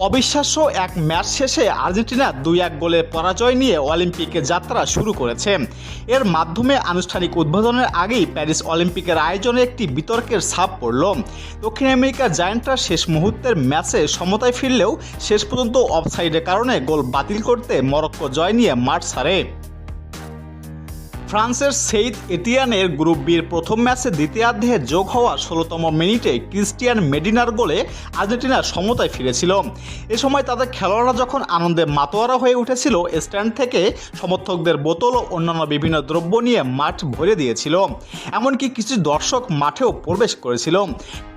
অবিশ্বাস্য এক ম্যাচ শেষে আর্জেন্টিনা 2-1 গোলের পরাজয় নিয়ে অলিম্পিকে যাত্রা শুরু করেছে। এর মাধ্যমে আনুষ্ঠানিক উদ্বোধনের আগেই প্যারিস অলিম্পিকের আয়োজনে একটি বিতর্কের ছাপ পড়ল। দক্ষিণ আমেরিকার জায়ান্টরা শেষ মুহূর্তের ম্যাচে সমতায় ফিরলেও শেষ পর্যন্ত অফসাইডের কারণে গোল বাতিল করতে মরক্কো জয় নিয়ে মাঠ ছাড়ে। ফ্রান্সের সেইন্ট এটিয়েনের গ্রুপ বির প্রথম ম্যাচে দ্বিতীয়ার্ধে যোগ হওয়া 16তম মিনিটে ক্রিস্টিয়ান মেডিনার গোলে আর্জেন্টিনা সমতায় ফিরেছিল। এ সময় তাদের খেলোয়াড়রা যখন আনন্দে মাতোয়ারা হয়ে উঠেছিল, স্ট্যান্ড থেকে সমর্থকদের বোতল ও অন্যান্য বিভিন্ন দ্রব্য নিয়ে মাঠ ভরে দিয়েছিল। এমনকি কিছু দর্শক মাঠেও প্রবেশ করেছিল।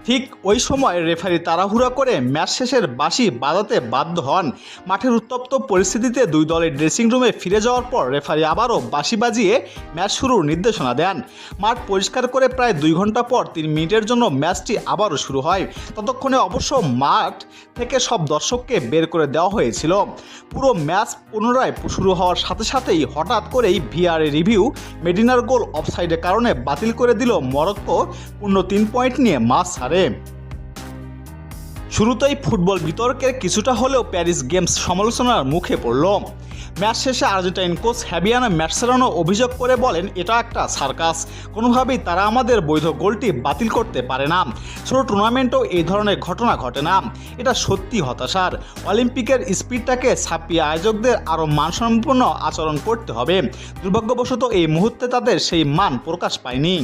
ঠিক ওই সময় রেফারি তাড়াহুড়া করে ম্যাচ শেষের বাঁশি বাজাতে বাধ্য হন। মাঠের উত্তপ্ত পরিস্থিতিতে দুই দলের ড্রেসিং রুমে ফিরে যাওয়ার পর রেফারি আবারও বাঁশি বাজিয়ে ম্যাচ শুরুর নির্দেশনা দেন। মাঠ পরিষ্কার করে প্রায় 2 ঘন্টা পর 3 মিনিটের জন্য ম্যাচটি আবারও শুরু হয়। ততক্ষণে অবশ্য মাঠ থেকে সব দর্শককে বের করে দেওয়া হয়েছিল। পুরো ম্যাচ পুনরায় শুরু হওয়ার সাথে সাথেই হঠাৎ করেই ভিআর রিভিউ মেডিনার গোল অফসাইডের কারণে বাতিল করে দিল মরক্কো পূর্ণ 3 পয়েন্ট নিয়ে মাঠ ছাড়ে। শুরুতেই ফুটবল বিতর্কের কিছুটা হলেও প্যারিস গেমস সমালোচনার মুখে পড়ল। ম্যাচ শেষে আর্জেন্টাইন কোচ হ্যাবিয়ানো ম্যাসচেরানো অভিযোগ করে বলেন, এটা একটা সার্কাস, কোনোভাবেই তারা আমাদের বৈধ গোলটি বাতিল করতে পারে না। ছোট টুর্নামেন্টেও এই ধরনের ঘটনা ঘটে না। এটা সত্যি হতাশার। অলিম্পিকের স্পিডটাকে ছাপিয়ে আয়োজকদের আরও মানসম্পন্ন আচরণ করতে হবে। দুর্ভাগ্যবশত এই মুহূর্তে তাদের সেই মান প্রকাশ পায়নি।